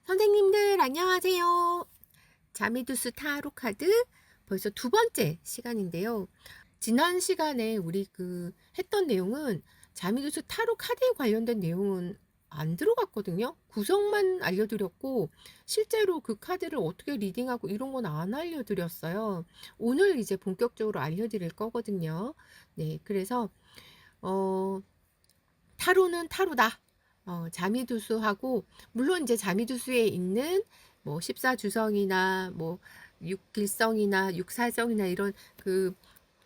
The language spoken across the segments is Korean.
선생님들 안녕하세요. 자미두스 타로 카드 벌써 두 번째 시간인데요. 지난 시간에 우리 했던 내용은 자미두스 타로 카드에 관련된 내용은 안 들어갔거든요. 구성만 알려드렸고 실제로 그 카드를 어떻게 리딩하고 이런 건 안 알려드렸어요. 오늘 이제 본격적으로 알려드릴 거거든요. 네, 그래서 타로는 타로다. 자미두수하고 물론 이제 자미두수에 있는 뭐 십사주성이나 뭐 육길성이나 육사성이나 이런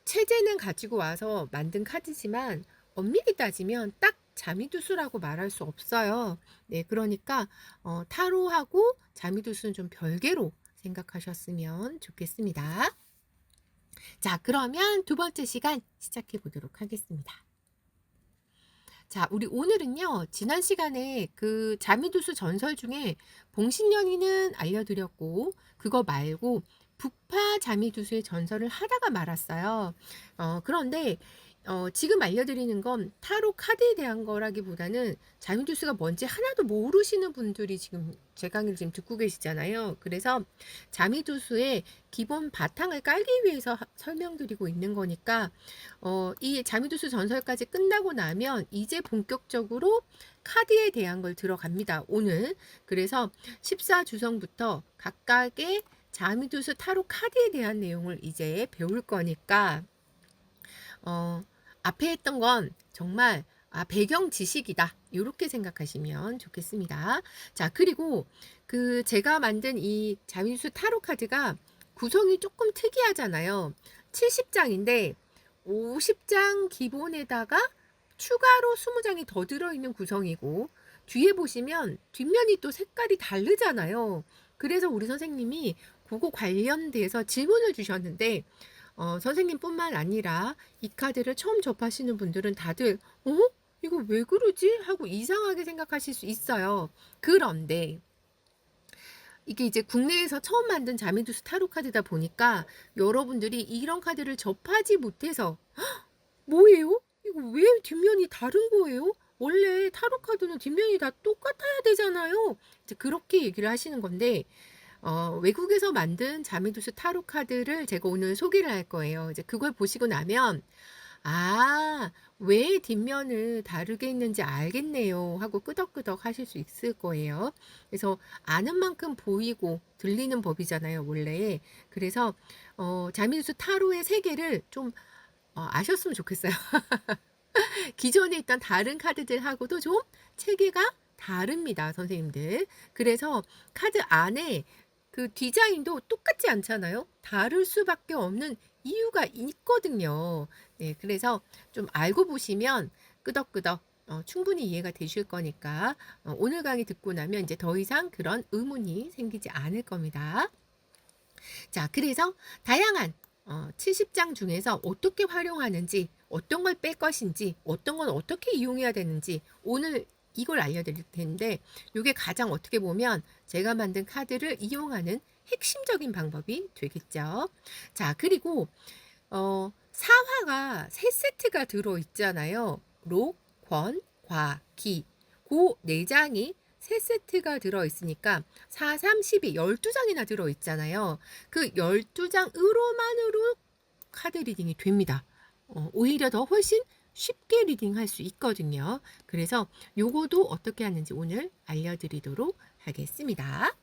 체제는 가지고 와서 만든 카드지만 엄밀히 따지면 딱 자미두수라고 말할 수 없어요. 네, 그러니까 타로하고 자미두수는 좀 별개로 생각하셨으면 좋겠습니다. 자, 그러면 두 번째 시간 시작해 보도록 하겠습니다. 자, 우리 오늘은요, 지난 시간에 자미두수 전설 중에 봉신연이는 알려드렸고, 그거 말고 북파 자미두수의 전설을 하다가 말았어요. 그런데 지금 알려드리는 건 타로 카드에 대한 거라기보다는 자미두수가 뭔지 하나도 모르시는 분들이 지금 제 강의를 지금 듣고 계시잖아요. 그래서 자미두수의 기본 바탕을 깔기 위해서 설명드리고 있는 거니까 이 자미두수 전설까지 끝나고 나면 이제 본격적으로 카드에 대한 걸 들어갑니다. 오늘. 그래서 14주성부터 각각의 자미두수 타로 카드에 대한 내용을 이제 배울 거니까 앞에 했던 건 정말 배경 지식이다. 이렇게 생각하시면 좋겠습니다. 자, 그리고 제가 만든 이 자미수 타로 카드가 구성이 조금 특이하잖아요. 70장인데 50장 기본에다가 추가로 20장이 더 들어있는 구성이고 뒤에 보시면 뒷면이 또 색깔이 다르잖아요. 그래서 우리 선생님이 그거 관련돼서 질문을 주셨는데 선생님뿐만 아니라 이 카드를 처음 접하시는 분들은 다들 이거 왜 그러지? 하고 이상하게 생각하실 수 있어요. 그런데 이게 이제 국내에서 처음 만든 자미두스 타로 카드다 보니까 여러분들이 이런 카드를 접하지 못해서 뭐예요? 이거 왜 뒷면이 다른 거예요? 원래 타로 카드는 뒷면이 다 똑같아야 되잖아요. 이제 그렇게 얘기를 하시는 건데 외국에서 만든 자미두스 타로 카드를 제가 오늘 소개를 할 거예요. 이제 그걸 보시고 나면 왜 뒷면을 다르게 했는지 알겠네요 하고 끄덕끄덕 하실 수 있을 거예요. 그래서 아는 만큼 보이고 들리는 법이잖아요, 원래. 그래서 자미두스 타로의 세계를 좀 아셨으면 좋겠어요. 기존에 있던 다른 카드들하고도 좀 체계가 다릅니다, 선생님들. 그래서 카드 안에 디자인도 똑같지 않잖아요. 다를 수밖에 없는 이유가 있거든요. 네, 그래서 좀 알고 보시면 끄덕끄덕 충분히 이해가 되실 거니까 오늘 강의 듣고 나면 이제 더 이상 그런 의문이 생기지 않을 겁니다. 자, 그래서 다양한 70장 중에서 어떻게 활용하는지, 어떤 걸 뺄 것인지, 어떤 건 어떻게 이용해야 되는지 오늘 이걸 알려드릴 텐데 이게 가장 어떻게 보면 제가 만든 카드를 이용하는 핵심적인 방법이 되겠죠. 자, 그리고 사화가 3세트가 들어있잖아요. 록, 권, 과, 기. 그 4장이 3세트가 들어있으니까 4, 3, 12, 12장이나 들어있잖아요. 그 12장으로만으로 카드 리딩이 됩니다. 오히려 더 훨씬 쉽게 리딩할 수 있거든요. 그래서 요거도 어떻게 하는지 오늘 알려드리도록 하겠습니다.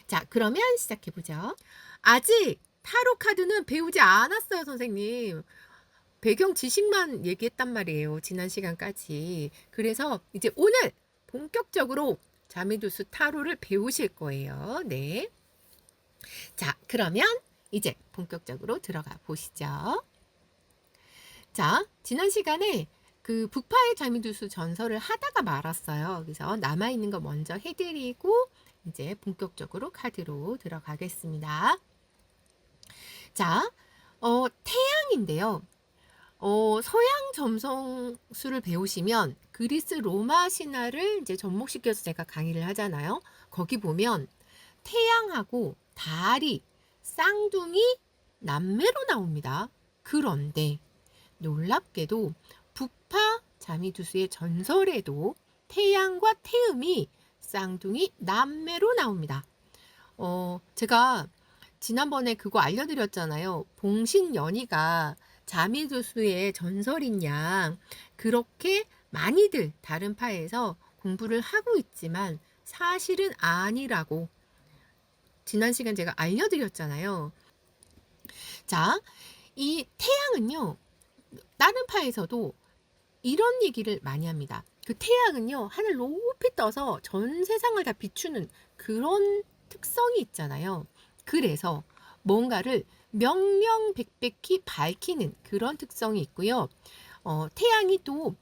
자, 그러면 시작해보죠. 아직 타로 카드는 배우지 않았어요, 선생님. 배경 지식만 얘기했단 말이에요. 지난 시간까지. 그래서 이제 오늘 본격적으로 자미두스 타로를 배우실 거예요. 네. 자, 그러면 이제 본격적으로 들어가 보시죠. 자, 지난 시간에 북파의 자미두수 전설을 하다가 말았어요. 그래서 남아있는 거 먼저 해드리고 이제 본격적으로 카드로 들어가겠습니다. 자, 태양인데요. 서양 점성술을 배우시면 그리스 로마 신화를 이제 접목시켜서 제가 강의를 하잖아요. 거기 보면 태양하고 달이 쌍둥이 남매로 나옵니다. 그런데 놀랍게도 북파 자미두수의 전설에도 태양과 태음이 쌍둥이 남매로 나옵니다. 제가 지난번에 그거 알려드렸잖아요. 봉신연희가 자미두수의 전설인 양 그렇게 많이들 다른 파에서 공부를 하고 있지만 사실은 아니라고 지난 시간 제가 알려드렸잖아요. 자, 이 태양은요, 다른 파에서도 이런 얘기를 많이 합니다. 그 태양은요, 하늘 높이 떠서 전 세상을 다 비추는 그런 특성이 있잖아요. 그래서 뭔가를 명명백백히 밝히는 그런 특성이 있고요. 태양이 또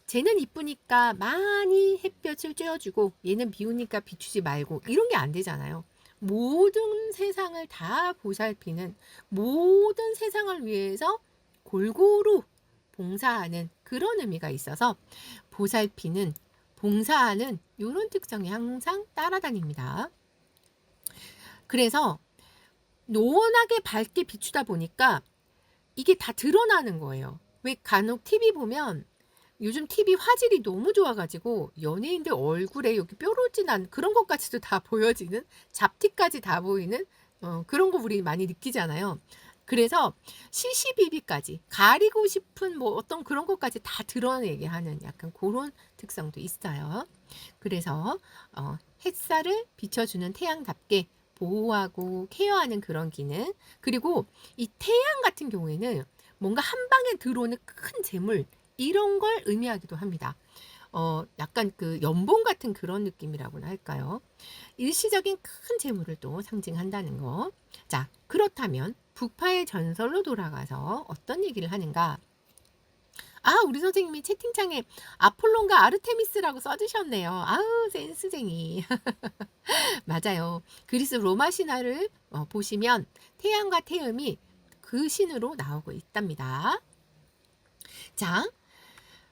쟤는 이쁘니까 많이 햇볕을 쬐어주고 얘는 비우니까 비추지 말고 이런 게 안 되잖아요. 모든 세상을 다 보살피는, 모든 세상을 위해서 골고루 봉사하는 그런 의미가 있어서 보살피는, 봉사하는 이런 특성이 항상 따라다닙니다. 그래서 노원하게 밝게 비추다 보니까 이게 다 드러나는 거예요. 왜 간혹 TV 보면 요즘 TV 화질이 너무 좋아가지고 연예인들 얼굴에 여기 뾰루지난 그런 것까지도 다 보여지는, 잡티까지 다 보이는 그런 거 우리 많이 느끼잖아요. 그래서 시시비비까지 가리고 싶은 뭐 어떤 그런 것까지 다 드러내게 하는 약간 그런 특성도 있어요. 그래서 햇살을 비춰주는 태양답게 보호하고 케어하는 그런 기능. 그리고 이 태양 같은 경우에는 뭔가 한 방에 들어오는 큰 재물 이런 걸 의미하기도 합니다. 약간 그 연봉 같은 그런 느낌이라고나 할까요? 일시적인 큰 재물을 또 상징한다는 거. 자, 그렇다면 북파의 전설로 돌아가서 어떤 얘기를 하는가? 우리 선생님이 채팅창에 아폴론과 아르테미스라고 써주셨네요. 아우, 센스쟁이. 맞아요. 그리스 로마 신화를 보시면 태양과 태음이 그 신으로 나오고 있답니다. 자,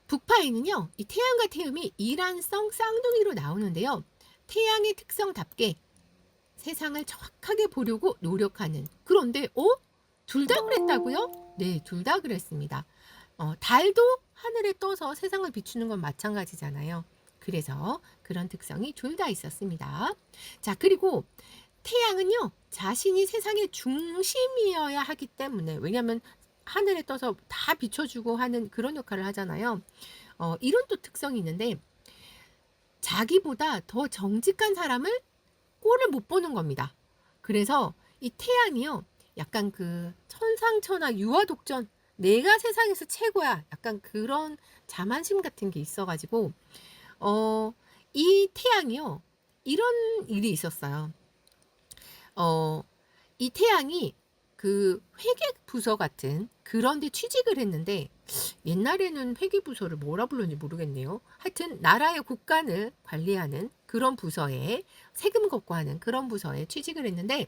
북파에는요, 이 태양과 태음이 일란성 쌍둥이로 나오는데요. 태양의 특성답게 세상을 정확하게 보려고 노력하는. 그런데 둘 다 그랬다고요? 네, 둘 다 그랬습니다. 달도 하늘에 떠서 세상을 비추는 건 마찬가지잖아요. 그래서 그런 특성이 둘 다 있었습니다. 자, 그리고 태양은요, 자신이 세상의 중심이어야 하기 때문에, 왜냐하면 하늘에 떠서 다 비춰주고 하는 그런 역할을 하잖아요. 이런 또 특성이 있는데, 자기보다 더 정직한 사람을 꼴을 못 보는 겁니다. 그래서 이 태양이요, 약간 그 천상천하 유아독전, 내가 세상에서 최고야, 약간 그런 자만심 같은 게 있어가지고 이 태양이요, 이런 일이 있었어요. 이 태양이 그 회계부서 같은 그런 데 취직을 했는데, 옛날에는 회계부서를 뭐라 불렀는지 모르겠네요. 하여튼 나라의 국간을 관리하는 그런 부서에, 세금 걷고 하는 그런 부서에 취직을 했는데,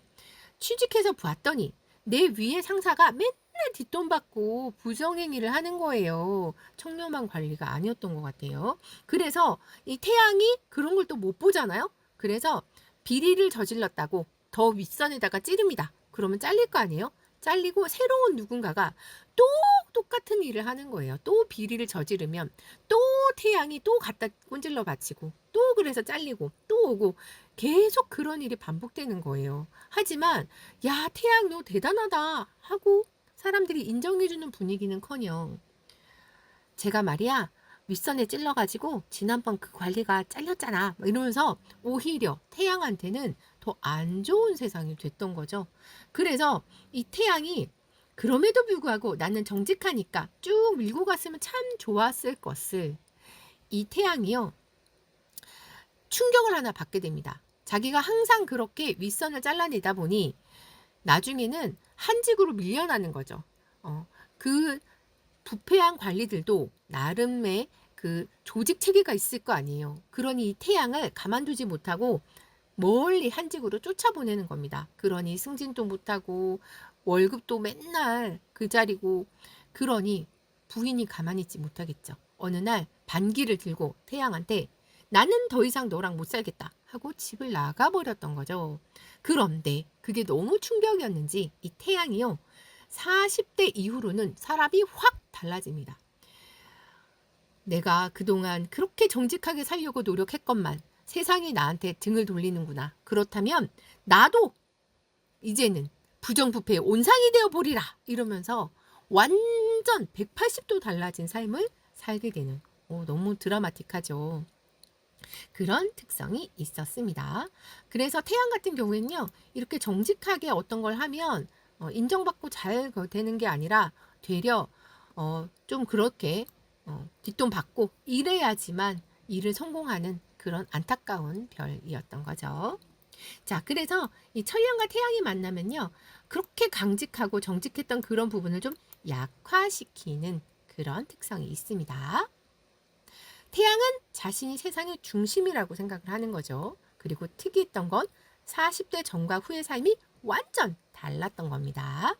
취직해서 봤더니 내 위에 상사가 맨날 뒷돈 받고 부정행위를 하는 거예요. 청렴한 관리가 아니었던 것 같아요. 그래서 이 태양이 그런 걸 또 못 보잖아요. 그래서 비리를 저질렀다고 더 윗선에다가 찌릅니다. 그러면 잘릴 거 아니에요? 잘리고 새로운 누군가가 또 똑같은 일을 하는 거예요. 또 비리를 저지르면 또 태양이 또 갖다 꼰질러 바치고 또 그래서 잘리고 또 오고 계속 그런 일이 반복되는 거예요. 하지만 야, 태양 너 대단하다 하고 사람들이 인정해주는 분위기는커녕, 제가 말이야 윗선에 찔러가지고 지난번 그 관리가 잘렸잖아 이러면서 오히려 태양한테는 더 안 좋은 세상이 됐던 거죠. 그래서 이 태양이 그럼에도 불구하고 나는 정직하니까 쭉 밀고 갔으면 참 좋았을 것을, 이 태양이요, 충격을 하나 받게 됩니다. 자기가 항상 그렇게 윗선을 잘라내다 보니 나중에는 한직으로 밀려나는 거죠. 그 부패한 관리들도 나름의 그 조직 체계가 있을 거 아니에요. 그러니 이 태양을 가만두지 못하고 멀리 한직으로 쫓아보내는 겁니다. 그러니 승진도 못하고 월급도 맨날 그 자리고, 그러니 부인이 가만히 있지 못하겠죠. 어느 날 반기를 들고 태양한테 나는 더 이상 너랑 못 살겠다 하고 집을 나가버렸던 거죠. 그런데 그게 너무 충격이었는지 이 태양이요, 40대 이후로는 사람이 확 달라집니다. 내가 그동안 그렇게 정직하게 살려고 노력했건만 세상이 나한테 등을 돌리는구나. 그렇다면 나도 이제는 부정부패의 온상이 되어 보리라. 이러면서 완전 180도 달라진 삶을 살게 되는, 너무 드라마틱하죠. 그런 특성이 있었습니다. 그래서 태양 같은 경우에는요, 이렇게 정직하게 어떤 걸 하면 인정받고 잘 되는 게 아니라 되려 좀 그렇게 뒷돈 받고 이래야지만 일을 성공하는 그런 안타까운 별이었던 거죠. 자, 그래서 이 천령과 태양이 만나면요, 그렇게 강직하고 정직했던 그런 부분을 좀 약화시키는 그런 특성이 있습니다. 태양은 자신이 세상의 중심이라고 생각을 하는 거죠. 그리고 특이했던 건 40대 전과 후의 삶이 완전 달랐던 겁니다.